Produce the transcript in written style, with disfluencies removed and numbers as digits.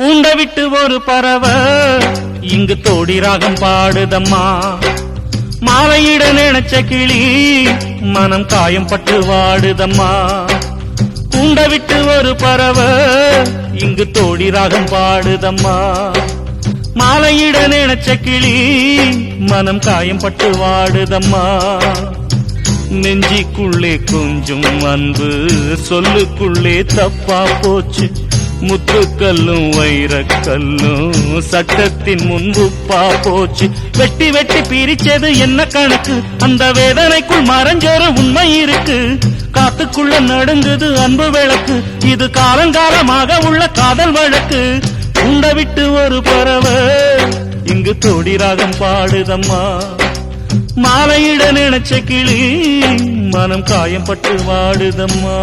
கூண்ட விட்டு ஒரு பறவை இங்கு தோடி ராகம் பாடுதம்மா. மாலையிட நினைச்ச கிளி மனம் காயம் பட்டு வாடுதம்மா. கூண்ட விட்டு ஒரு பறவை இங்கு தோடி ராகம் பாடுதம்மா. மாலையிட நினைச்ச கிளி மனம் காயம் பட்டு வாடுதம்மா. நெஞ்சிக்குள்ளே கொஞ்சம் அன்பு சொல்லுக்குள்ளே தப்பா போச்சு. முத்துக்கல்லும் வைரக்கல்லும் சட்டத்தின் முன்புப்பா போச்சு. வெட்டி வெட்டி பிரிச்சது என்ன கணக்கு? அந்த வேதனைக்குள் மறைஞ்சோர உண்மை இருக்கு. காத்துக்குள்ள நடுங்குது அன்பு விளக்கு. இது காலங்காலமாக உள்ள காதல் வழக்கு. உண்ட விட்டு ஒரு பறவை இங்கு தோடி ராகம் பாடுதம்மா. மாலையிட நினைச்ச கிளி மனம் காயம் பட்டு வாடுதம்மா.